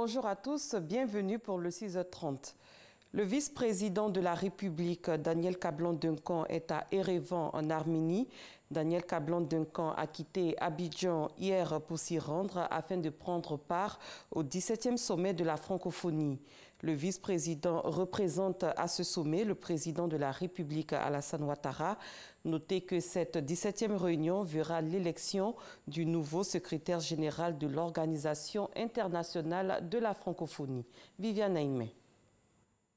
Bonjour à tous, bienvenue pour le 6h30. Le vice-président de la République, Daniel Kablan-Duncan, est à Erevan, en Arménie. Daniel Kablan-Duncan a quitté Abidjan hier pour s'y rendre afin de prendre part au 17e sommet de la francophonie. Le vice-président représente à ce sommet le président de la République, Alassane Ouattara. Notez que cette 17e réunion verra l'élection du nouveau secrétaire général de l'Organisation internationale de la francophonie, Viviane Aimé.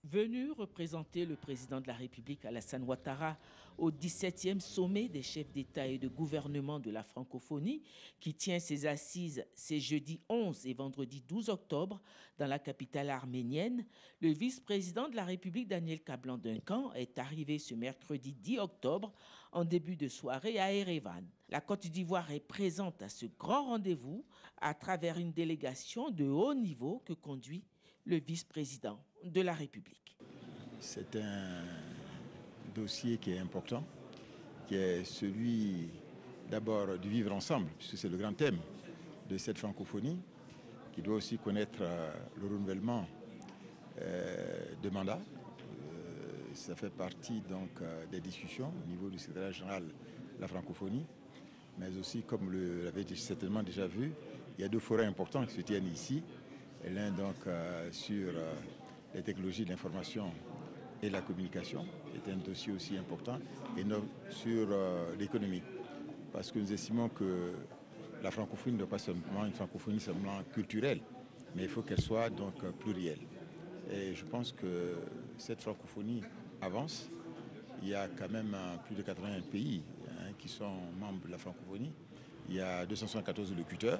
Venu représenter le président de la République, Alassane Ouattara, au 17e sommet des chefs d'État et de gouvernement de la francophonie, qui tient ses assises ces jeudi 11 et vendredi 12 octobre dans la capitale arménienne, le vice-président de la République, Daniel Kablan-Duncan, est arrivé ce mercredi 10 octobre en début de soirée à Erevan. La Côte d'Ivoire est présente à ce grand rendez-vous à travers une délégation de haut niveau que conduit le vice-président de la République. C'est un dossier qui est important, qui est celui d'abord du vivre ensemble, puisque c'est le grand thème de cette francophonie, qui doit aussi connaître le renouvellement de mandat. Ça fait partie donc des discussions au niveau du secrétaire général de la francophonie, mais aussi, comme vous l'avez certainement déjà vu, il y a deux forums importants qui se tiennent ici. L'un donc sur les technologies de l'information et la communication, est un dossier aussi important, et non sur l'économie. Parce que nous estimons que la francophonie ne doit pas seulement une francophonie seulement culturelle, mais il faut qu'elle soit donc plurielle. Et je pense que cette francophonie avance. Il y a quand même plus de 80 pays qui sont membres de la francophonie. Il y a 274 locuteurs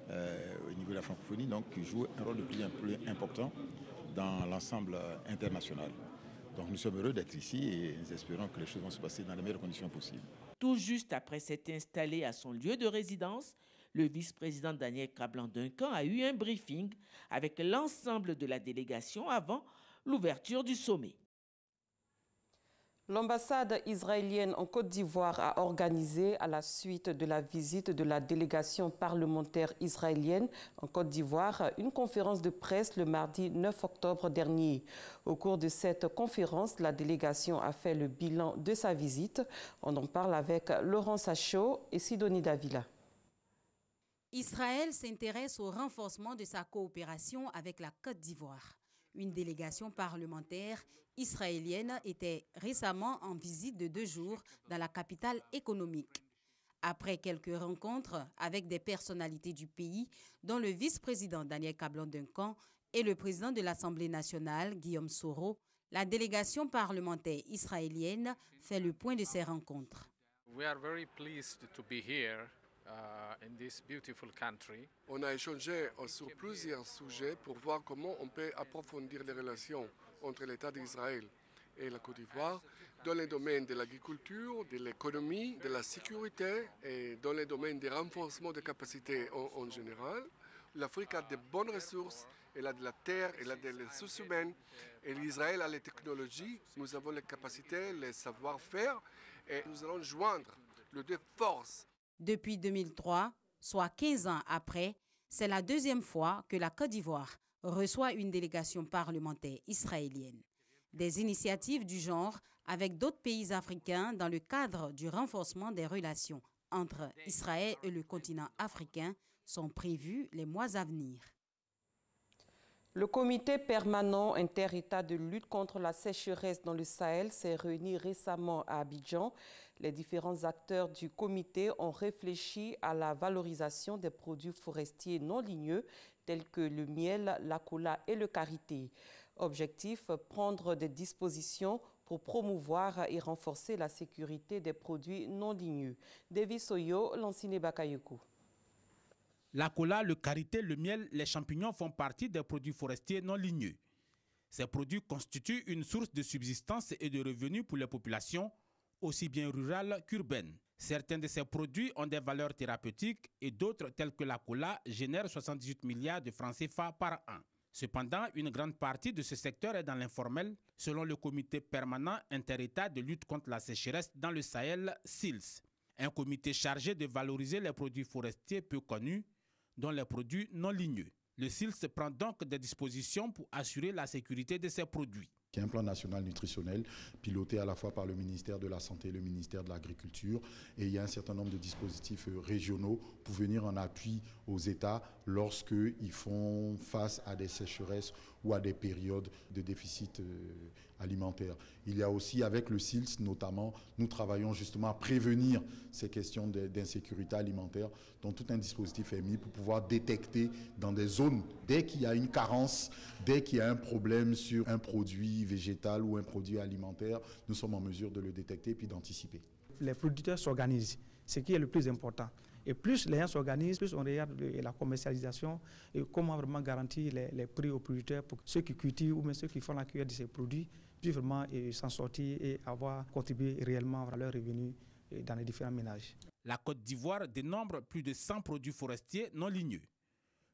au niveau de la francophonie, donc qui joue un rôle de plus en plus important dans l'ensemble international. Donc nous sommes heureux d'être ici et nous espérons que les choses vont se passer dans les meilleures conditions possibles. Tout juste après s'être installé à son lieu de résidence, le vice-président Daniel Kablan-Duncan a eu un briefing avec l'ensemble de la délégation avant l'ouverture du sommet. L'ambassade israélienne en Côte d'Ivoire a organisé, à la suite de la visite de la délégation parlementaire israélienne en Côte d'Ivoire, une conférence de presse le mardi 9 octobre dernier. Au cours de cette conférence, la délégation a fait le bilan de sa visite. On en parle avec Laurent Sachaud et Sidonie Davila. Israël s'intéresse au renforcement de sa coopération avec la Côte d'Ivoire. Une délégation parlementaire israélienne était récemment en visite de 2 jours dans la capitale économique. Après quelques rencontres avec des personnalités du pays, dont le vice-président Daniel Kablan-Duncan et le président de l'Assemblée nationale, Guillaume Soro, la délégation parlementaire israélienne fait le point de ces rencontres. On a échangé sur plusieurs sujets pour voir comment on peut approfondir les relations entre l'État d'Israël et la Côte d'Ivoire dans les domaines de l'agriculture, de l'économie, de la sécurité et dans les domaines de renforcement des capacités en général. L'Afrique a de bonnes ressources, elle a de la terre, elle a des ressources humaines et l'Israël a les technologies, nous avons les capacités, les savoir-faire et nous allons joindre les deux forces. Depuis 2003, soit 15 ans après, c'est la deuxième fois que la Côte d'Ivoire reçoit une délégation parlementaire israélienne. Des initiatives du genre avec d'autres pays africains dans le cadre du renforcement des relations entre Israël et le continent africain sont prévues les mois à venir. Le comité permanent inter-État de lutte contre la sécheresse dans le Sahel s'est réuni récemment à Abidjan. Les différents acteurs du comité ont réfléchi à la valorisation des produits forestiers non ligneux tels que le miel, la cola et le karité. Objectif, prendre des dispositions pour promouvoir et renforcer la sécurité des produits non ligneux. Davis Oyo, Lansine Bakayoko. La cola, le karité, le miel, les champignons font partie des produits forestiers non ligneux. Ces produits constituent une source de subsistance et de revenus pour les populations, aussi bien rurales qu'urbaines. Certains de ces produits ont des valeurs thérapeutiques et d'autres, tels que la cola, génèrent 78 milliards de francs CFA par an. Cependant, une grande partie de ce secteur est dans l'informel, selon le comité permanent inter-État de lutte contre la sécheresse dans le Sahel, SILS. Un comité chargé de valoriser les produits forestiers peu connus, dont les produits non ligneux. Le SILS prend donc des dispositions pour assurer la sécurité de ces produits. Il y a un plan national nutritionnel piloté à la fois par le ministère de la Santé et le ministère de l'Agriculture. Et il y a un certain nombre de dispositifs régionaux pour venir en appui aux États lorsqu'ils font face à des sécheresses ou à des périodes de déficit alimentaire. Il y a aussi, avec le SILS notamment, nous travaillons justement à prévenir ces questions d'insécurité alimentaire, dont tout un dispositif est mis pour pouvoir détecter dans des zones, dès qu'il y a une carence, dès qu'il y a un problème sur un produit végétal ou un produit alimentaire, nous sommes en mesure de le détecter puis d'anticiper. Les producteurs s'organisent, ce qui est le plus important. Et plus les gens s'organisent, plus on regarde la commercialisation et comment vraiment garantir les prix aux producteurs pour ceux qui cultivent ou même ceux qui font la cueillette de ces produits puissent vraiment s'en sortir et avoir contribué réellement à leurs revenus dans les différents ménages. La Côte d'Ivoire dénombre plus de 100 produits forestiers non ligneux.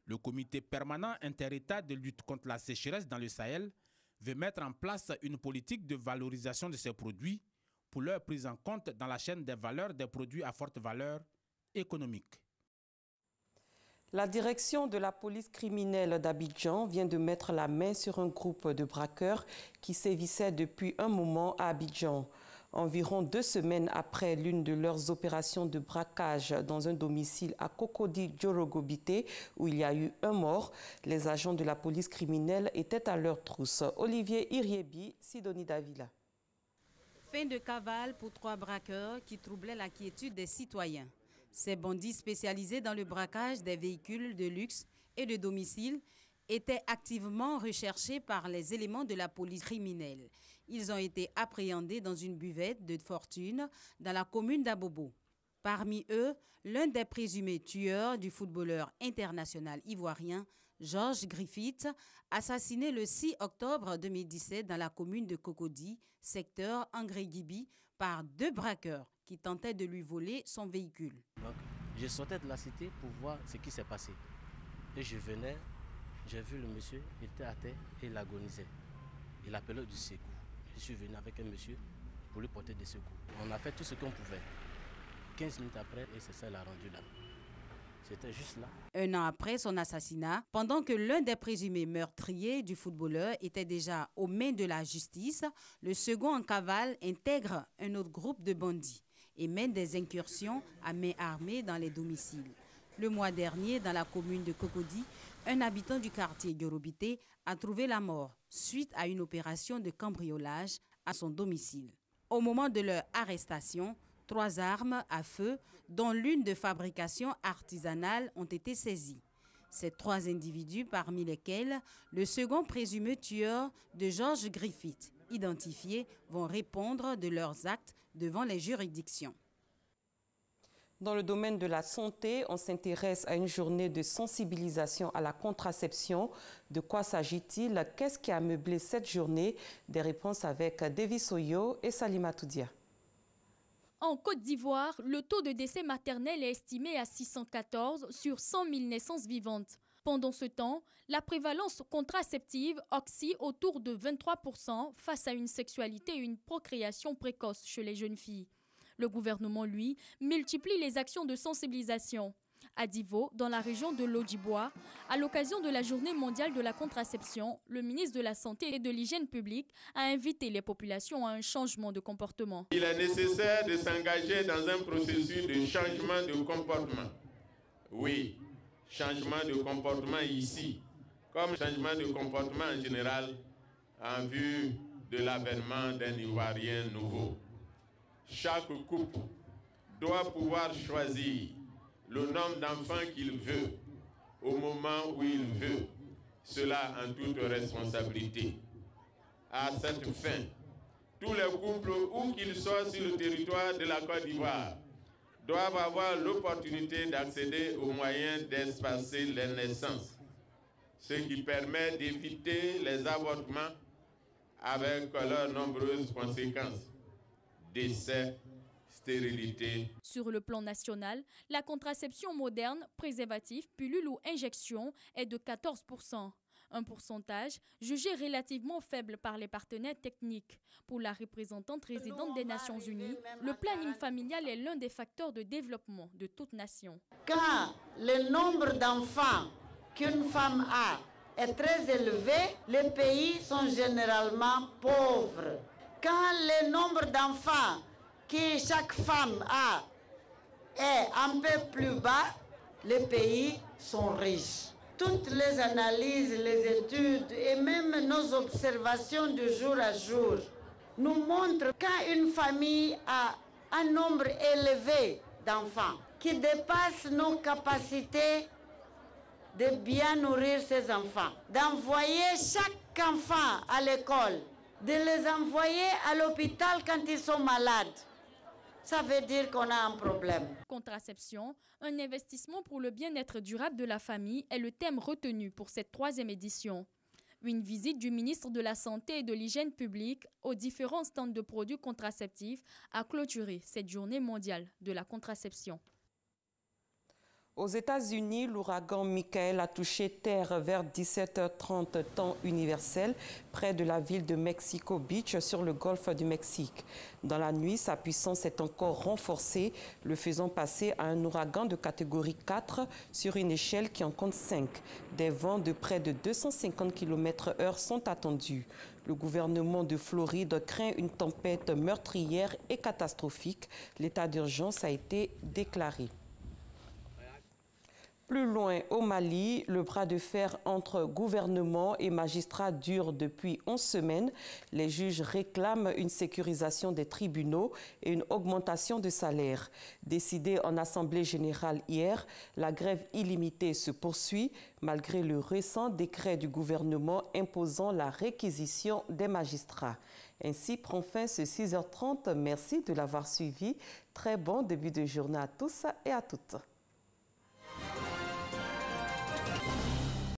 Le comité permanent inter-État de lutte contre la sécheresse dans le Sahel veut mettre en place une politique de valorisation de ces produits pour leur prise en compte dans la chaîne des valeurs des produits à forte valeur économique. La direction de la police criminelle d'Abidjan vient de mettre la main sur un groupe de braqueurs qui sévissait depuis un moment à Abidjan. Environ 2 semaines après l'une de leurs opérations de braquage dans un domicile à Cocody-Djorogobité, où il y a eu un mort, les agents de la police criminelle étaient à leur trousse. Olivier Iriebi, Sidonie Davila. Fin de cavale pour 3 braqueurs qui troublaient la quiétude des citoyens. Ces bandits spécialisés dans le braquage des véhicules de luxe et de domicile étaient activement recherchés par les éléments de la police criminelle. Ils ont été appréhendés dans une buvette de fortune dans la commune d'Abobo. Parmi eux, l'un des présumés tueurs du footballeur international ivoirien, Georges Griffith, assassiné le 6 octobre 2017 dans la commune de Cocody, secteur Angré-Gibi, par 2 braqueurs qui tentaient de lui voler son véhicule. Donc, je sortais de la cité pour voir ce qui s'est passé. Et je venais, j'ai vu le monsieur, il était à terre et il agonisait. Il appelait du secours. Je suis venu avec un monsieur pour lui porter des secours. On a fait tout ce qu'on pouvait. 15 minutes après, et c'est ça, il a rendu là. C'était juste là. 1 an après son assassinat, pendant que l'un des présumés meurtriers du footballeur était déjà aux mains de la justice, le second en cavale intègre un autre groupe de bandits et mène des incursions à main armée dans les domiciles. Le mois dernier, dans la commune de Cocody, un habitant du quartier Djorogobité a trouvé la mort suite à une opération de cambriolage à son domicile. Au moment de leur arrestation, 3 armes à feu, dont l'une de fabrication artisanale, ont été saisies. Ces 3 individus, parmi lesquels le second présumé tueur de Georges Griffith, identifiés, vont répondre de leurs actes devant les juridictions. Dans le domaine de la santé, on s'intéresse à une journée de sensibilisation à la contraception. De quoi s'agit-il? Qu'est-ce qui a meublé cette journée? Des réponses avec Davis Oyo et Salima Toudia. En Côte d'Ivoire, le taux de décès maternel est estimé à 614 sur 100 000 naissances vivantes. Pendant ce temps, la prévalence contraceptive oscille autour de 23% face à une sexualité et une procréation précoce chez les jeunes filles. Le gouvernement, lui, multiplie les actions de sensibilisation. À Divo, dans la région de l'Odjibois, à l'occasion de la Journée mondiale de la contraception, le ministre de la Santé et de l'Hygiène publique a invité les populations à un changement de comportement. Il est nécessaire de s'engager dans un processus de changement de comportement. Oui, changement de comportement ici, comme changement de comportement en général, en vue de l'avènement d'un Ivoirien nouveau. Chaque couple doit pouvoir choisir le nombre d'enfants qu'il veut, au moment où il veut, cela en toute responsabilité. À cette fin, tous les couples, où qu'ils soient sur le territoire de la Côte d'Ivoire, doivent avoir l'opportunité d'accéder aux moyens d'espacer les naissances, ce qui permet d'éviter les avortements avec leurs nombreuses conséquences. Décès, stérilité. Sur le plan national, la contraception moderne, préservatif, pilule ou injection est de 14%. Un pourcentage jugé relativement faible par les partenaires techniques. Pour la représentante résidente des Nations Unies, le planning familial est l'un des facteurs de développement de toute nation. Car le nombre d'enfants qu'une femme a est très élevé, les pays sont généralement pauvres. Quand le nombre d'enfants que chaque femme a est un peu plus bas, les pays sont riches. Toutes les analyses, les études et même nos observations de jour à jour nous montrent qu'une famille a un nombre élevé d'enfants qui dépasse nos capacités de bien nourrir ses enfants, d'envoyer chaque enfant à l'école, de les envoyer à l'hôpital quand ils sont malades. Ça veut dire qu'on a un problème. Contraception, un investissement pour le bien-être durable de la famille est le thème retenu pour cette 3e édition. Une visite du ministre de la Santé et de l'Hygiène publique aux différents stands de produits contraceptifs a clôturé cette journée mondiale de la contraception. Aux États-Unis, l'ouragan Michael a touché terre vers 17h30 temps universel près de la ville de Mexico Beach sur le golfe du Mexique. Dans la nuit, sa puissance est encore renforcée, le faisant passer à un ouragan de catégorie 4 sur une échelle qui en compte 5. Des vents de près de 250 km/h sont attendus. Le gouvernement de Floride craint une tempête meurtrière et catastrophique. L'état d'urgence a été déclaré. Plus loin, au Mali, le bras de fer entre gouvernement et magistrats dure depuis 11 semaines. Les juges réclament une sécurisation des tribunaux et une augmentation de salaire. Décidée en Assemblée générale hier, la grève illimitée se poursuit malgré le récent décret du gouvernement imposant la réquisition des magistrats. Ainsi prend fin ce 6h30. Merci de l'avoir suivi. Très bon début de journée à tous et à toutes.